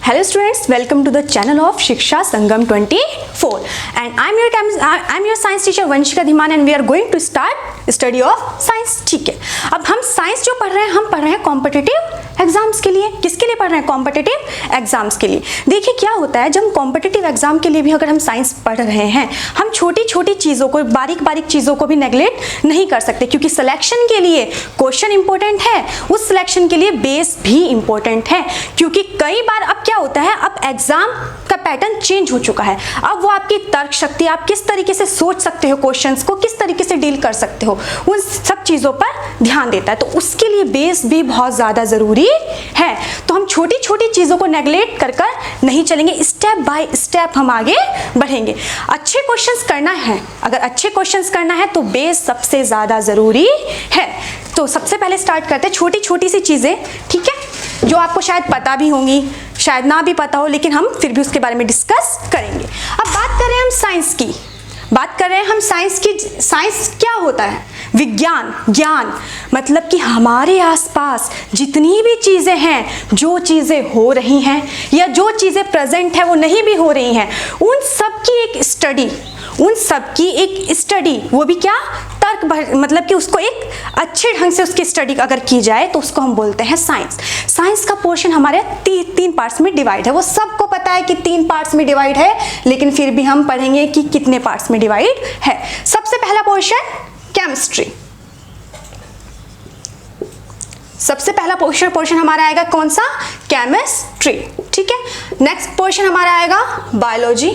Hello students, welcome to the channel of Shiksha Sangam 24 and I'm your science teacher Vanshika Dhiman and we are going to start study of science. ठीक है, अब हम science जो पढ़ रहे हैं हम पढ़ रहे हैं कॉम्पिटिटिव एग्जाम्स के लिए. किसके लिए पढ़ रहे हैं? कॉम्पिटिटिव एग्जाम्स के लिए. देखिए क्या होता है जब कॉम्पिटिटिव एग्जाम के लिए भी अगर हम साइंस पढ़ रहे हैं हम छोटी छोटी चीज़ों को बारीक बारीक चीज़ों को भी नेगलेक्ट नहीं कर सकते क्योंकि सिलेक्शन के लिए क्वेश्चन इंपॉर्टेंट है, उस सिलेक्शन के लिए बेस भी इंपॉर्टेंट है. क्योंकि कई बार अब क्या होता है, अब एग्जाम का पैटर्न चेंज हो चुका है. अब वो आपकी तर्क शक्ति, आप किस तरीके से सोच सकते हो, क्वेश्चंस को किस तरीके से डील कर सकते हो, उन सब चीज़ों पर ध्यान देता है. तो उसके लिए बेस भी बहुत ज़्यादा ज़रूरी है. तो हम छोटी छोटी चीज़ों को नेगलेक्ट कर नहीं चलेंगे, स्टेप बाय स्टेप हम आगे बढ़ेंगे. अच्छे क्वेश्चंस करना है, अगर अच्छे क्वेश्चंस करना है तो बेस सबसे ज़्यादा ज़रूरी है. तो सबसे पहले स्टार्ट करते हैं छोटी छोटी सी चीज़ें, ठीक है, जो आपको शायद पता भी होंगी शायद ना भी पता हो, लेकिन हम फिर भी उसके बारे में डिस्कस करेंगे. अब बात कर रहे हैं हम साइंस की, बात कर रहे हैं हम साइंस की. साइंस क्या होता है? विज्ञान, ज्ञान, मतलब कि हमारे आसपास जितनी भी चीज़ें हैं, जो चीज़ें हो रही हैं या जो चीज़ें प्रेजेंट है वो नहीं भी हो रही हैं, उन सब की एक स्टडी, उन सब की एक स्टडी, वो भी क्या, तर्क, मतलब कि उसको एक अच्छे ढंग से उसकी स्टडी अगर की जाए तो उसको हम बोलते हैं साइंस. साइंस का पोर्शन हमारे तीन पार्ट्स में डिवाइड है. वो सबको पता है कि 3 पार्ट्स में डिवाइड है, लेकिन फिर भी हम पढ़ेंगे कि कितने पार्ट्स में डिवाइड है. सबसे पहला पोर्शन केमिस्ट्री. सबसे पहला पोर्शन हमारा आएगा कौन सा? केमिस्ट्री. ठीक है, नेक्स्ट पोर्शन हमारा आएगा बायोलॉजी.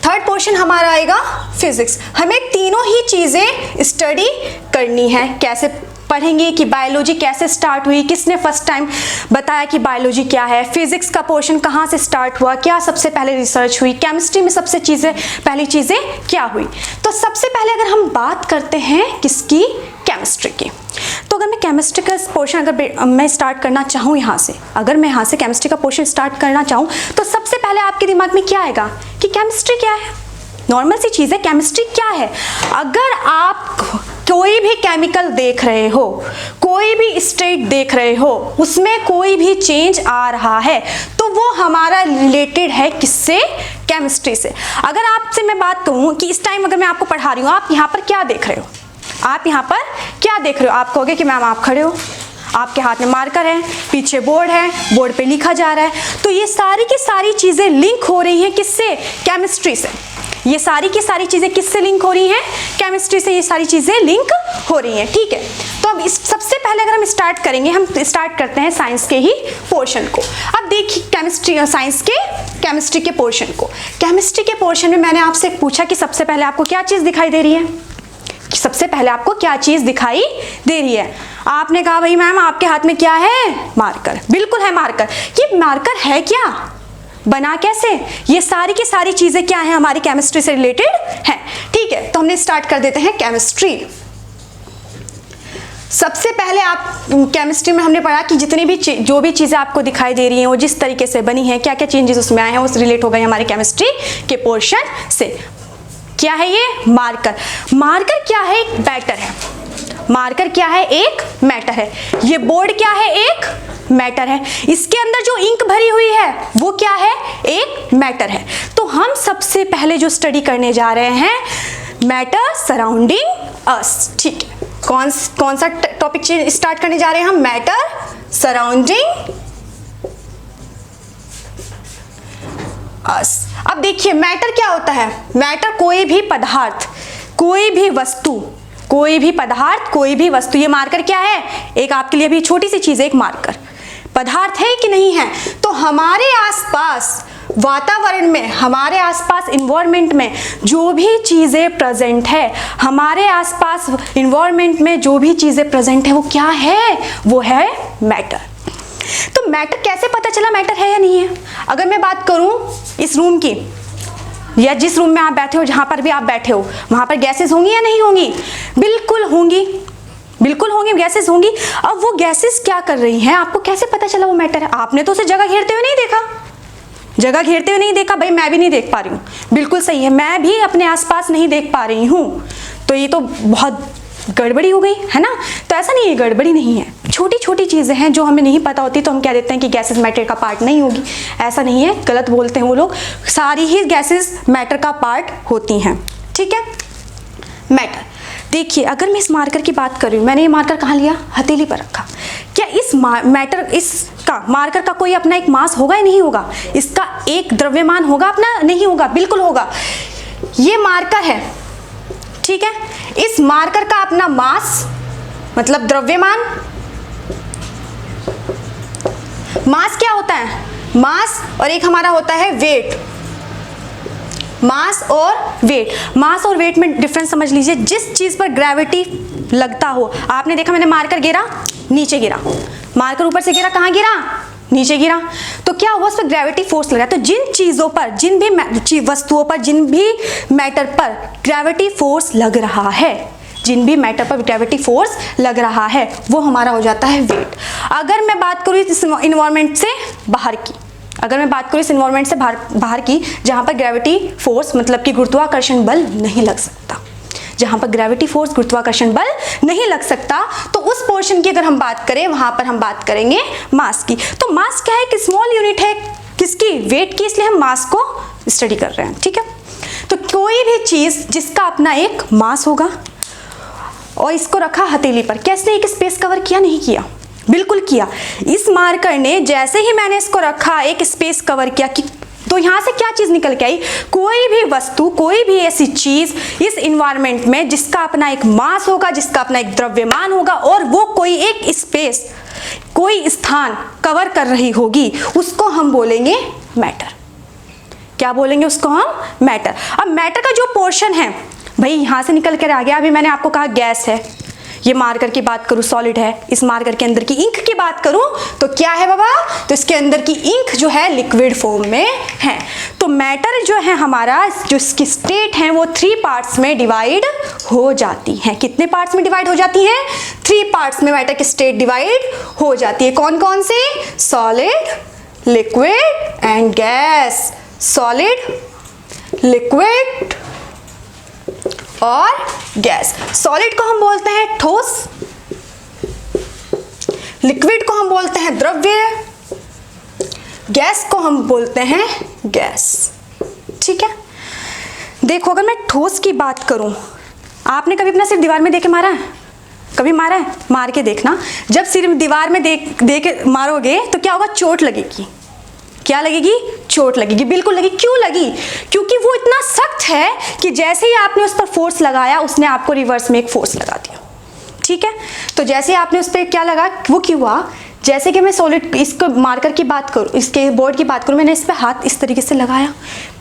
थर्ड पोर्शन हमारा आएगा फिजिक्स. हमें तीनों ही चीजें स्टडी करनी है. कैसे पढ़ेंगे कि बायोलॉजी कैसे स्टार्ट हुई, किसने फर्स्ट टाइम बताया कि बायोलॉजी क्या है, फिजिक्स का पोर्शन कहाँ से स्टार्ट हुआ, क्या सबसे पहले रिसर्च हुई, केमिस्ट्री में सबसे पहली चीज़ें क्या हुई. तो सबसे पहले अगर हम बात करते हैं किसकी, केमिस्ट्री की, तो अगर मैं केमिस्ट्री का पोर्शन अगर मैं स्टार्ट करना चाहूँ यहाँ से, अगर मैं यहाँ से केमिस्ट्री का पोर्शन स्टार्ट करना चाहूँ तो सबसे पहले आपके दिमाग में क्या आएगा कि केमिस्ट्री क्या है. नॉर्मल सी चीज़ है, केमिस्ट्री क्या है. अगर आप कोई भी केमिकल देख रहे हो, कोई भी स्टेट देख रहे हो, उसमें कोई भी चेंज आ रहा है तो वो हमारा रिलेटेड है किससे? केमिस्ट्री से. अगर आपसे मैं बात करूं कि इस टाइम अगर मैं आपको पढ़ा रही हूं, आप यहाँ पर क्या देख रहे हो, आप यहाँ पर क्या देख रहे हो? आप कहोगे कि मैम आप खड़े हो, आपके हाथ में मार्कर है, पीछे बोर्ड है, बोर्ड पे लिखा जा रहा है. तो ये सारी की सारी चीज़ें लिंक हो रही हैं किससे? केमिस्ट्री से. ये सारी की सारी चीज़ें किससे लिंक हो रही हैं? केमिस्ट्री से ये सारी चीज़ें लिंक हो रही हैं. ठीक है, तो अब इस सबसे पहले अगर हम स्टार्ट करेंगे, हम स्टार्ट करते हैं साइंस के ही पोर्शन को. अब देखिए केमिस्ट्री, साइंस के केमिस्ट्री के पोर्शन को. केमिस्ट्री के पोर्शन में मैंने आपसे पूछा कि सबसे पहले आपको क्या चीज़ दिखाई दे रही है, कि सबसे पहले आपको क्या चीज़ दिखाई दे रही है. आपने कहा भाई मैम आपके हाथ में क्या है? मार्कर. बिल्कुल है मार्कर. ये मार्कर है क्या, बना कैसे? ये सारी की सारी चीजें क्या है, हमारी केमिस्ट्री से रिलेटेड है. ठीक है, तो हमने स्टार्ट कर देते हैं केमिस्ट्री. सबसे पहले आप केमिस्ट्री में हमने पढ़ा कि जितनी भी जो भी चीज़ें आपको दिखाई दे रही हैं वो जिस तरीके से बनी है, क्या क्या चेंजेस उसमें आए हैं, वो रिलेट हो गए हमारे केमिस्ट्री के पोर्शन से. क्या है ये? मार्कर. मार्कर क्या है? एक मैटर है. मार्कर क्या है? एक मैटर है. ये बोर्ड क्या है? एक मैटर है. इसके अंदर जो इंक भरी हुई है वो क्या है? एक मैटर है. तो हम सबसे पहले जो स्टडी करने जा रहे हैं मैटर सराउंडिंग अस. ठीक है, कौन सा टॉपिक स्टार्ट करने जा रहे हैं हम? मैटर सराउंडिंग अस. अब देखिए मैटर क्या होता है? मैटर कोई भी पदार्थ, कोई भी वस्तु, कोई भी पदार्थ, कोई भी वस्तु. ये मार्कर क्या है? एक आपके लिए भी छोटी सी चीज है, एक मार्कर. पदार्थ है कि नहीं है? तो हमारे आसपास वातावरण में, हमारे आसपास इन्वायरमेंट में जो भी चीज़ें प्रेजेंट है, हमारे आसपास इन्वायरमेंट में जो भी चीज़ें प्रेजेंट है वो क्या है? वो है मैटर. तो मैटर कैसे पता चला मैटर है या नहीं है? अगर मैं बात करूं इस रूम की, या जिस रूम में आप बैठे हो, जहां पर भी आप बैठे हो, वहां पर गैसेस होंगी या नहीं होंगी? बिल्कुल होंगी, बिल्कुल होंगी, गैसेस होंगी. अब वो गैसेस क्या कर रही हैं, आपको कैसे पता चला वो मैटर है? आपने तो उसे जगह घेरते हुए नहीं देखा, जगह घेरते हुए नहीं देखा. भाई मैं भी नहीं देख पा रही हूँ, बिल्कुल सही है, मैं भी अपने आसपास नहीं देख पा रही हूँ. तो ये तो बहुत गड़बड़ी हो गई है ना. तो ऐसा नहीं है, गड़बड़ी नहीं है, छोटी छोटी चीज़ें हैं जो हमें नहीं पता होती, तो हम कह देते हैं कि गैसेस मैटर का पार्ट नहीं होगी। ऐसा नहीं है, गलत बोलते हैं वो लोग, सारी ही गैसेस मैटर का पार्ट होती हैं। ठीक है, मैटर। देखिए अगर मैं इस मार्कर की बात कर रही हूँ, मैंने ये मार्कर कहाँ लिया, हथेली पर रखा, क्या इस इसका मार्कर का कोई अपना एक मास होगा या नहीं होगा? इसका एक द्रव्यमान होगा अपना? नहीं होगा, बिल्कुल होगा। ये मार्कर है, ठीक है, इस मार्कर का अपना मास मतलब द्रव्यमान। मास क्या होता है? मास और एक हमारा होता है वेट। मास और वेट, मास और वेट में डिफरेंस समझ लीजिए। जिस चीज पर ग्रेविटी लगता हो, आपने देखा मैंने मार्कर गिरा, नीचे गिरा, मार्कर ऊपर से गिरा, कहाँ गिरा, नीचे गिरा, तो क्या हुआ, उस पर ग्रेविटी फोर्स लगा। तो जिन चीजों पर, जिन भी वस्तुओं पर, जिन भी मैटर पर ग्रेविटी फोर्स लग रहा है, जिन भी मैटर पर ग्रेविटी फोर्स लग रहा है, वो हमारा हो जाता है वेट। अगर मैं बात करूँ इस इन्वायरमेंट से बाहर की, अगर मैं बात करूँ इस इन्वायरमेंट से बाहर की, जहाँ पर ग्रेविटी फोर्स मतलब कि गुरुत्वाकर्षण बल नहीं लग सकता, जहाँ पर ग्रेविटी फोर्स गुरुत्वाकर्षण बल नहीं लग सकता, तो उस पोर्शन की अगर हम बात करें, वहाँ पर हम बात करेंगे मास की। तो मास क्या है, कि स्मॉल यूनिट है किसकी, वेट की, इसलिए हम मास को स्टडी कर रहे हैं। ठीक है, तो कोई भी चीज़ जिसका अपना एक मास होगा, और इसको रखा हथेली पर, क्या इसने एक स्पेस कवर किया? नहीं किया, बिल्कुल किया। इस मार्कर ने जैसे ही मैंने इसको रखा, एक स्पेस कवर किया कि, तो यहाँ से क्या चीज निकल के आई, कोई भी वस्तु, कोई भी ऐसी चीज इस इन्वायरमेंट में जिसका अपना एक मास होगा, जिसका अपना एक द्रव्यमान होगा, और वो कोई एक स्पेस, कोई स्थान कवर कर रही होगी, उसको हम बोलेंगे मैटर। क्या बोलेंगे उसको हम? मैटर। अब मैटर का जो पोर्शन है भाई, यहां से निकल कर आ गया। अभी मैंने आपको कहा गैस है, ये मार्कर की बात करूं सॉलिड है, इस मार्कर के अंदर की इंक की बात करूं तो क्या है बाबा, तो इसके अंदर की इंक जो है लिक्विड फॉर्म में है। तो मैटर जो है हमारा, जो इसकी स्टेट है, वो 3 पार्ट्स में डिवाइड हो जाती हैं। कितने पार्ट्स में डिवाइड हो जाती हैं? 3 पार्ट्स में मैटर की स्टेट डिवाइड हो जाती है। कौन कौन से? Solid, liquid and gas. Solid, liquid और गैस। सॉलिड को हम बोलते हैं ठोस, लिक्विड को हम बोलते हैं द्रव्य, गैस को हम बोलते हैं गैस। ठीक है, देखो अगर मैं ठोस की बात करूं, आपने कभी अपना सिर दीवार में देके मारा है? कभी मारा है? मार के देखना, जब सिर दीवार में दे के मारोगे तो क्या होगा, चोट लगेगी। क्या लगेगी? चोट लगेगी, बिल्कुल लगेगी। क्यों लगी? क्योंकि वो इतना सख्त है कि जैसे ही आपने उस पर फोर्स लगाया, उसने आपको रिवर्स में एक फोर्स लगा दिया। ठीक है, तो जैसे आपने उस पर क्या लगा, वो क्यों हुआ, जैसे कि मैं सॉलिड इसको मार्कर की बात करूँ, इसके बोर्ड की बात करूँ, मैंने इस पर हाथ इस तरीके से लगाया,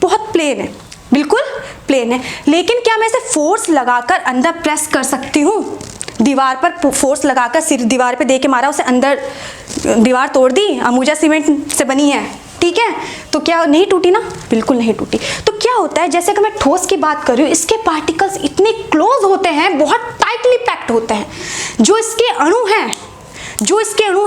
बहुत प्लेन है, बिल्कुल प्लेन है, लेकिन क्या मैं इसे फोर्स लगाकर अंदर प्रेस कर सकती हूँ? दीवार पर फोर्स लगाकर सिर दीवार पे दे के मारा, उसे अंदर दीवार तोड़ दी, अमूजा सीमेंट से बनी है, ठीक है, तो क्या नहीं टूटी ना? बिल्कुल नहीं टूटी। तो क्या होता है, जैसे कि मैं ठोस की बात कर रही हूँ, इसके पार्टिकल्स इतने क्लोज होते हैं, बहुत टाइटली पैक्ड होते हैं। जो इसके अणु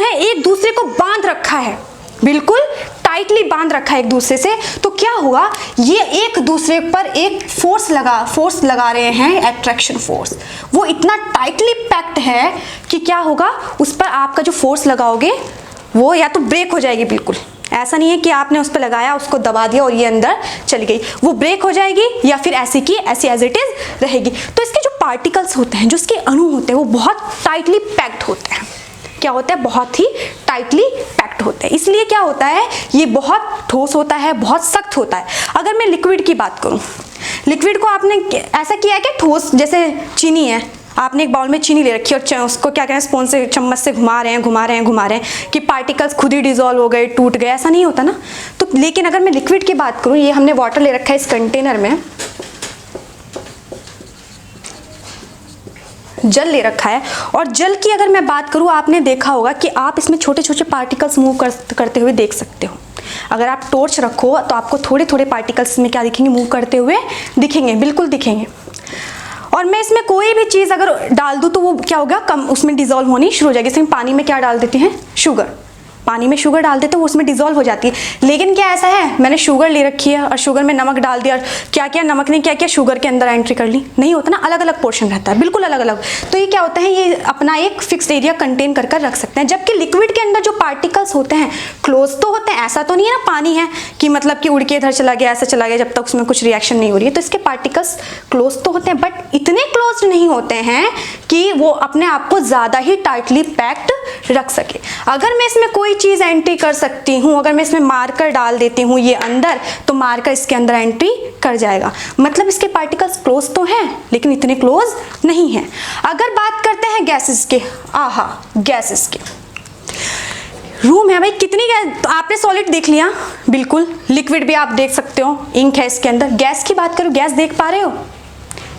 हैं एक दूसरे को बांध रखा है, बिल्कुल टाइटली बांध रखा है एक दूसरे से। तो क्या हुआ, ये एक दूसरे पर एक फोर्स लगा रहे हैं, अट्रैक्शन फोर्स। वो इतना टाइटली पैक्ड है कि क्या होगा, उस पर आपका जो फोर्स लगाओगे वो या तो ब्रेक हो जाएगी, बिल्कुल ऐसा नहीं है कि आपने उस पर लगाया, उसको दबा दिया और ये अंदर चली गई, वो ब्रेक हो जाएगी, या फिर ऐसी की ऐसी एज इट इज रहेगी। तो इसके जो पार्टिकल्स होते हैं, जो इसके अणु होते हैं, वो बहुत टाइटली पैक्ड होते हैं। क्या होता है, बहुत ही टाइटली पैक्ड होते हैं। इसलिए क्या होता है, ये बहुत ठोस होता है, बहुत सख्त होता है। अगर मैं लिक्विड की बात करूं, लिक्विड को आपने ऐसा किया है कि ठोस, जैसे चीनी है, आपने एक बाउल में चीनी ले रखी है और उसको क्या करें, स्पून से चम्मच से घुमा रहे हैं कि पार्टिकल्स खुद ही डिजोल्व हो गए, टूट गए, ऐसा नहीं होता ना। तो लेकिन अगर मैं लिक्विड की बात करूं, ये हमने वाटर ले रखा है इस कंटेनर में, जल ले रखा है, और जल की अगर मैं बात करूं, आपने देखा होगा कि आप इसमें छोटे छोटे पार्टिकल्स मूव करते हुए देख सकते हो। अगर आप टॉर्च रखो तो आपको थोड़े थोड़े पार्टिकल्स में क्या दिखेंगे, मूव करते हुए दिखेंगे, बिल्कुल दिखेंगे। और मैं इसमें कोई भी चीज़ अगर डाल दूँ तो वो क्या होगा, कम उसमें डिजोल्व होनी शुरू हो जाएगी। जैसे पानी में क्या डाल देते हैं, शुगर, पानी में शुगर डाल देते हैं वो उसमें डिजोल्व हो जाती है। लेकिन क्या ऐसा है, मैंने शुगर ले रखी है और शुगर में नमक डाल दिया और क्या क्या नमक ने क्या क्या शुगर के अंदर एंट्री कर ली, नहीं होता ना, अलग अलग पोर्शन रहता है, बिल्कुल अलग अलग। तो ये क्या होता है, ये अपना एक फिक्स्ड एरिया कंटेन कर कर रख सकते हैं। जबकि लिक्विड के अंदर जो पार्टिकल्स होते हैं क्लोज तो होते हैं, ऐसा तो नहीं है ना पानी है कि मतलब कि उड़ के इधर चला गया, ऐसा चला गया जब तक उसमें कुछ रिएक्शन नहीं हो रही है। तो इसके पार्टिकल्स क्लोज तो होते हैं बट इतने क्लोज नहीं होते हैं कि वो अपने आप को ज़्यादा ही टाइटली पैक्ड रख सके। अगर मैं इसमें कोई चीज़ एंट्री कर सकती हूँ, अगर मैं इसमें मार्कर डाल देती हूँ ये अंदर, तो मार्कर इसके अंदर एंट्री कर जाएगा। मतलब इसके पार्टिकल्स क्लोज तो हैं लेकिन इतने क्लोज नहीं हैं। अगर बात करते हैं गैसेस के, गैसेस के रूम है भाई, कितनी गैस, तो आपने सॉलिड देख लिया, बिल्कुल लिक्विड भी आप देख सकते हो, इंक है इसके अंदर। गैस की बात करो, गैस देख पा रहे हो,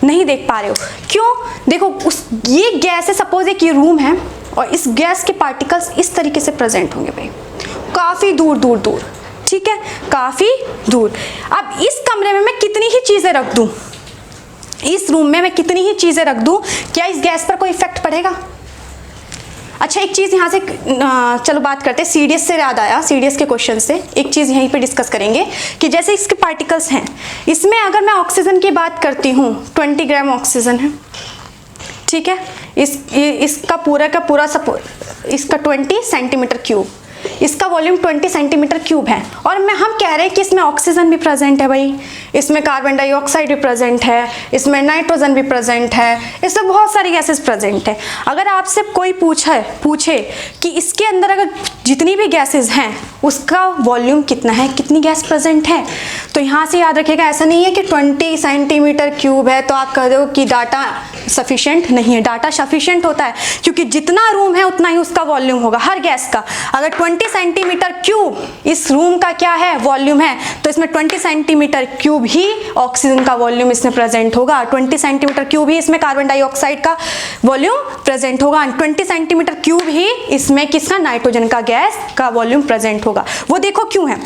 नहीं देख पा रहे हो, क्यों? देखो ये गैस है, सपोज एक ये रूम है और इस गैस के पार्टिकल्स इस तरीके से प्रेजेंट होंगे भाई, काफी दूर दूर दूर, ठीक है, काफी दूर। अब इस कमरे में मैं कितनी ही चीजें रख दूं, इस रूम में मैं कितनी ही चीजें रख दूं, क्या इस गैस पर कोई इफेक्ट पड़ेगा? अच्छा एक चीज़ यहाँ से चलो बात करते हैं, सीडीएस से याद आया, सीडीएस के क्वेश्चन से एक चीज़ यहीं पे डिस्कस करेंगे कि जैसे इसके पार्टिकल्स हैं, इसमें अगर मैं ऑक्सीजन की बात करती हूँ 20 ग्राम ऑक्सीजन है, ठीक है, इसका पूरा का पूरा इसका 20 सेंटीमीटर क्यूब, इसका वॉल्यूम 20 सेंटीमीटर क्यूब है। और हम कह रहे हैं कि इसमें ऑक्सीजन भी प्रेजेंट है भाई, इसमें कार्बन डाइऑक्साइड भी प्रेजेंट है, इसमें नाइट्रोजन भी प्रेजेंट है, इसमें बहुत सारी गैसेस प्रेजेंट है। अगर आपसे कोई पूछे कि इसके अंदर अगर जितनी भी गैसेस हैं उसका वॉल्यूम कितना है, कितनी गैस प्रेजेंट है, तो यहाँ से याद रखिएगा, ऐसा नहीं है कि 20 सेंटीमीटर क्यूब है तो आप कह दो कि डाटा सफिशिएंट नहीं है। डाटा सफिशिएंट होता है क्योंकि जितना रूम है उतना ही उसका वॉल्यूम होगा हर गैस का। अगर 20 सेंटीमीटर क्यूब इस रूम का क्या है, वॉल्यूम है, तो इसमें 20 सेंटीमीटर क्यूब ही ऑक्सीजन का वॉल्यूम इसमें प्रेजेंट होगा, 20 सेंटीमीटर क्यूब ही इसमें कार्बन डाइऑक्साइड का वॉल्यूम प्रेजेंट होगा, 20 सेंटीमीटर क्यूब ही इसमें किसका, नाइट्रोजन का गैस का वॉल्यूम प्रेजेंट होगा। वो देखो क्यों है,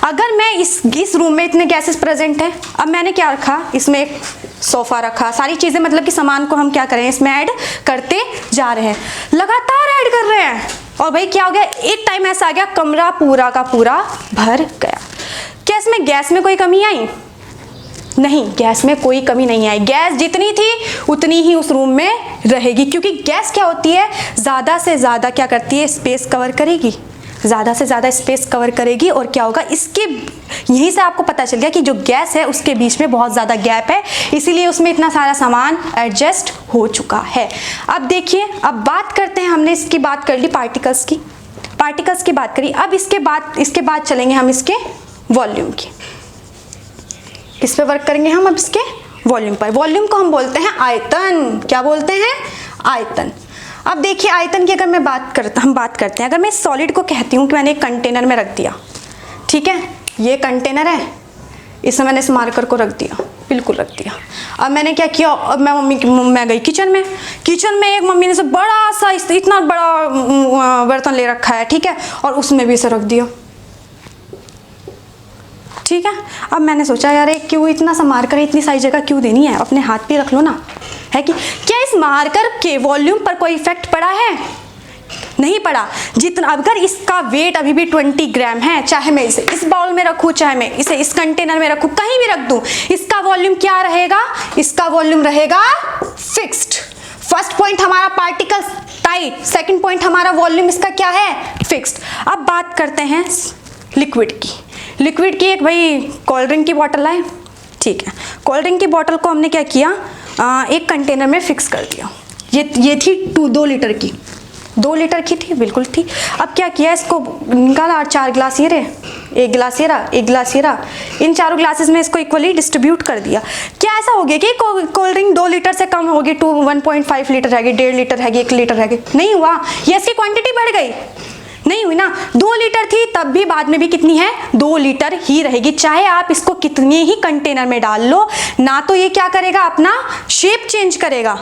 अगर मैं इस रूम में इतने गैसेस प्रेजेंट हैं, अब मैंने क्या रखा, इसमें एक सोफा रखा, सारी चीजें मतलब कि सामान को हम क्या करें, इसमें ऐड करते जा रहे हैं, लगातार ऐड कर रहे हैं, और भाई क्या हो गया, एक टाइम ऐसा आ गया कमरा पूरा का पूरा भर गया। क्या इसमें गैस में कोई कमी आई? नहीं, गैस में कोई कमी नहीं आई, गैस जितनी थी उतनी ही उस रूम में रहेगी, क्योंकि गैस क्या होती है, ज़्यादा से ज़्यादा क्या करती है, स्पेस कवर करेगी, ज़्यादा से ज़्यादा स्पेस कवर करेगी। और क्या होगा, इसके यहीं से आपको पता चल गया कि जो गैस है उसके बीच में बहुत ज़्यादा गैप है, इसीलिए उसमें इतना सारा सामान एडजस्ट हो चुका है। अब देखिए, अब बात करते हैं, हमने इसकी बात कर ली पार्टिकल्स की बात करी, अब इसके बाद चलेंगे हम इसके वॉल्यूम की। किस पे वर्क करेंगे हम, अब इसके वॉल्यूम पर। वॉल्यूम को हम बोलते हैं आयतन, क्या बोलते हैं, आयतन। अब देखिए आयतन की अगर हम बात करते हैं, अगर मैं सॉलिड को कहती हूँ कि मैंने एक कंटेनर में रख दिया, ठीक है, ये कंटेनर है, इसमें मैंने इस मार्कर को रख दिया, बिल्कुल रख दिया। अब मैंने क्या किया, अब मैं गई किचन में एक मम्मी ने से बड़ा सा इतना बड़ा बर्तन ले रखा है, ठीक है, और उसमें भी इसे रख दिया, ठीक है। अब मैंने सोचा यार क्यों इतना सा मार्कर है, इतनी सारी जगह क्यों देनी है, अपने हाथ पे रख लो ना, है कि क्या इस मार्कर के वॉल्यूम पर कोई इफेक्ट पड़ा है? नहीं पड़ा। जितना अगर इसका वेट अभी भी 20 ग्राम है, चाहे मैं इसे इस बाउल में रखूँ, चाहे मैं इसे इस कंटेनर में रखूँ, कहीं भी रख दूँ, इसका वॉल्यूम क्या रहेगा, इसका वॉल्यूम रहेगा फिक्स्ड। फर्स्ट पॉइंट हमारा पार्टिकल्स टाइट, सेकंड पॉइंट हमारा वॉल्यूम इसका क्या है, फिक्स्ड। अब बात करते हैं लिक्विड की। एक भाई कोल्ड ड्रिंक की बोतल लाए, ठीक है, कोल्ड ड्रिंक की बोतल को हमने क्या किया, एक कंटेनर में फिक्स कर दिया। ये थी 2 लीटर की, 2 लीटर की थी, बिल्कुल थी। अब क्या किया, इसको निकाला और 4 गिलास ये रहे, 1 गिलास ये रहा, 1 गिलास ये रहा, इन चारों ग्लासेस में इसको इक्वली डिस्ट्रीब्यूट कर दिया। क्या ऐसा हो गया कि कोल्ड ड्रिंक 2 लीटर से कम होगी, 1.5 लीटर रहेगी, 1.5 लीटर रहेगी, 1 लीटर रहेगी? नहीं हुआ, ये इसकी क्वांटिटी बढ़ गई, नहीं हुई ना। 2 लीटर थी तब भी बाद में भी कितनी है, 2 लीटर ही रहेगी, चाहे आप इसको कितने ही कंटेनर में डाल लो, ना तो ये क्या करेगा, अपना शेप चेंज करेगा,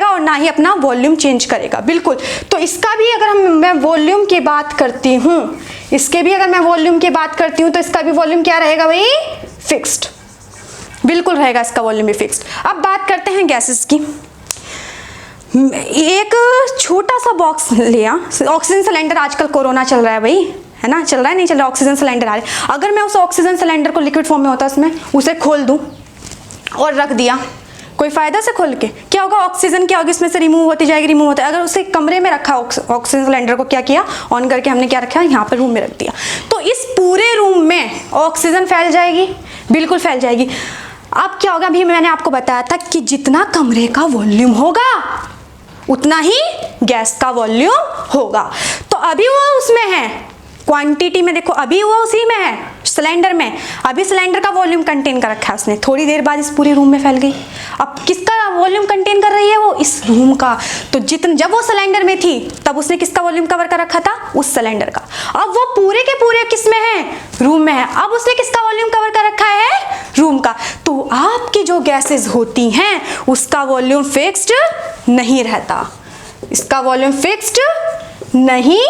और ना ही अपना वॉल्यूम चेंज करेगा, बिल्कुल। तो इसका भी अगर मैं वॉल्यूम की बात करती हूँ, तो इसका भी वॉल्यूम क्या रहेगा भाई, फिक्स्ड, बिल्कुल रहेगा, इसका वॉल्यूम भी फिक्स्ड। अब बात करते हैं गैसेस की। एक छोटा सा बॉक्स लिया, ऑक्सीजन सिलेंडर, आजकल कोरोना चल रहा है भाई, है ना, चल रहा है नहीं चल रहा, ऑक्सीजन सिलेंडर आ रहे, अगर मैं उस ऑक्सीजन सिलेंडर को लिक्विड फॉर्म में होता उसमें, उसे खोल दूं और रख दिया, कोई फायदा से खोल के क्या होगा, ऑक्सीजन क्या होगी इसमें से रिमूव होती जाएगी, रिमूव होता है। अगर उसे कमरे में रखा ऑक्सीजन सिलेंडर को क्या किया, ऑन करके हमने क्या रखा, यहाँ पर रूम में रख दिया, तो इस पूरे रूम में ऑक्सीजन फैल जाएगी, बिल्कुल फैल जाएगी। अब क्या होगा, अभी मैंने आपको बताया था कि जितना कमरे का वॉल्यूम होगा उतना ही गैस का वॉल्यूम होगा। तो अभी वो उसमें है क्वांटिटी में, देखो अभी वो उसी में है सिलेंडर में, अभी सिलेंडर का वॉल्यूम कंटेन कर रखा है उसने, थोड़ी देर बाद इस पूरे रूम में फैल गई। अब किसका वॉल्यूम कंटेन कर रही है वो, इस रूम का। तो जब वो सिलेंडर में थी तब उसने किसका वॉल्यूम कवर कर रखा था, उस सिलेंडर का। अब वो पूरे के पूरे किस में है, रूम में है, अब उसने किसका वॉल्यूम कवर कर रखा है, रूम का। तो आपकी जो गैसेज होती हैं उसका वॉल्यूम फिक्स्ड नहीं रहता, इसका वॉल्यूम फिक्स्ड नहीं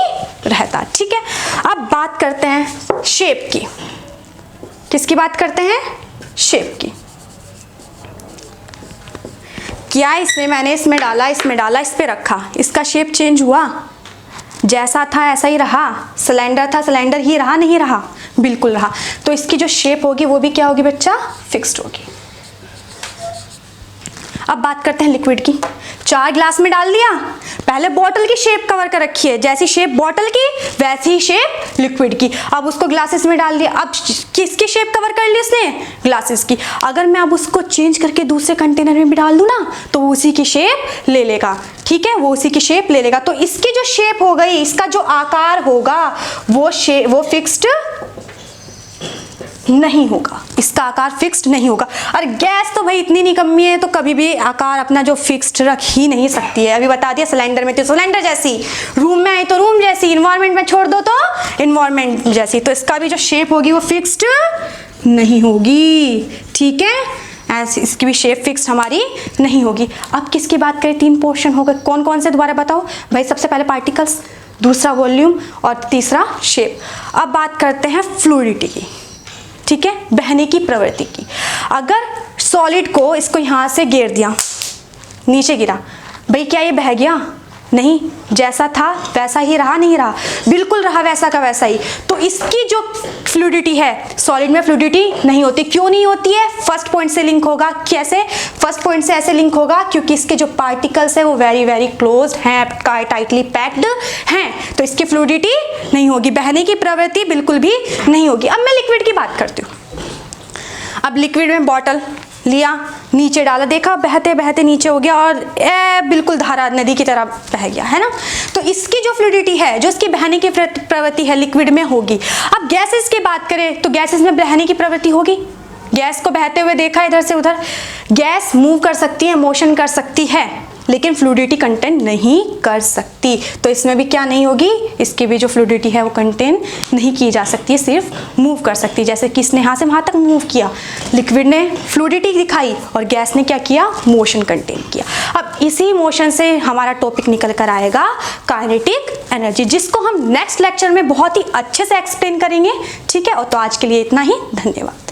रहता, ठीक है। अब बात करते हैं शेप की, किसकी बात करते हैं, शेप की। क्या इसमें मैंने इसमें डाला, इस पे रखा, इसका शेप चेंज हुआ, जैसा था ऐसा ही रहा, सिलेंडर था सिलेंडर ही रहा, नहीं रहा, बिल्कुल रहा। तो इसकी जो शेप होगी वो भी क्या होगी बच्चा, फिक्स्ड होगी। अब बात करते हैं लिक्विड की। 4 ग्लास में डाल दिया, पहले बॉटल की शेप कवर कर रखी है, जैसी शेप बॉटल की वैसी ही शेप लिक्विड की। अब उसको ग्लासेस में डाल दिया, अब किसकी शेप कवर कर ली उसने, ग्लासेस की। अगर मैं अब उसको चेंज करके दूसरे कंटेनर में भी डाल दूं ना तो वो उसी की शेप ले लेगा, ठीक है, वो उसी की शेप ले लेगा। तो इसकी जो शेप हो गई, इसका जो आकार होगा वो फिक्स्ड नहीं होगा, इसका आकार फिक्स्ड नहीं होगा। और गैस तो भाई इतनी निकम्मी है तो कभी भी आकार अपना जो फिक्स्ड रख ही नहीं सकती है। अभी बता दिया सिलेंडर में तो सिलेंडर जैसी, रूम में आई तो रूम जैसी, इन्वायरमेंट में छोड़ दो तो इन्वायरमेंट जैसी। तो इसका भी जो शेप होगी वो फिक्स्ड नहीं होगी, ठीक है, ऐसी इसकी भी शेप फिक्स्ड हमारी नहीं होगी। अब किसकी बात करें, 3 पोर्शन हो गए, कौन कौन से दोबारा बताओ भाई। सबसे पहले पार्टिकल्स, दूसरा वॉल्यूम और तीसरा शेप। अब बात करते हैं फ्लूइडिटी की, ठीक है, बहने की प्रवृत्ति की। अगर सॉलिड को इसको यहाँ से गिर दिया, नीचे गिरा, भाई क्या ये बह गया, नहीं, जैसा था वैसा ही रहा, नहीं रहा, बिल्कुल रहा वैसा का वैसा ही। तो इसकी जो फ्लूइडिटी है, सॉलिड में फ्लूइडिटी नहीं होती, क्यों नहीं होती है, फर्स्ट पॉइंट से लिंक होगा। कैसे, फर्स्ट पॉइंट से ऐसे लिंक होगा क्योंकि इसके जो पार्टिकल्स है वो वेरी वेरी क्लोज्ड हैं, टाइटली पैक्ड हैं, तो इसकी फ्लूइडिटी नहीं होगी, बहने की प्रवृत्ति बिल्कुल भी नहीं होगी। अब मैं लिक्विड की बात करती हूँ। अब लिक्विड में बॉटल लिया, नीचे डाला, देखा बहते बहते नीचे हो गया और बिल्कुल धारा नदी की तरह बह गया, है ना। तो इसकी जो फ्लूइडिटी है, जो इसकी बहने की प्रवृत्ति है, लिक्विड में होगी। अब गैसेस की बात करें तो गैसेस में बहने की प्रवृत्ति होगी। गैस को बहते हुए देखा इधर से उधर, गैस मूव कर सकती है, मोशन कर सकती है, लेकिन फ्लूइडिटी कंटेन नहीं कर सकती। तो इसमें भी क्या नहीं होगी, इसकी भी जो फ्लूइडिटी है वो कंटेन नहीं की जा सकती है, सिर्फ मूव कर सकती है। जैसे कि इसने यहाँ से वहाँ तक मूव किया, लिक्विड ने फ्लूइडिटी दिखाई और गैस ने क्या किया, मोशन कंटेन किया। अब इसी मोशन से हमारा टॉपिक निकल कर आएगा काइनेटिक एनर्जी, जिसको हम नेक्स्ट लेक्चर में बहुत ही अच्छे से एक्सप्लेन करेंगे, ठीक है। और तो आज के लिए इतना ही, धन्यवाद।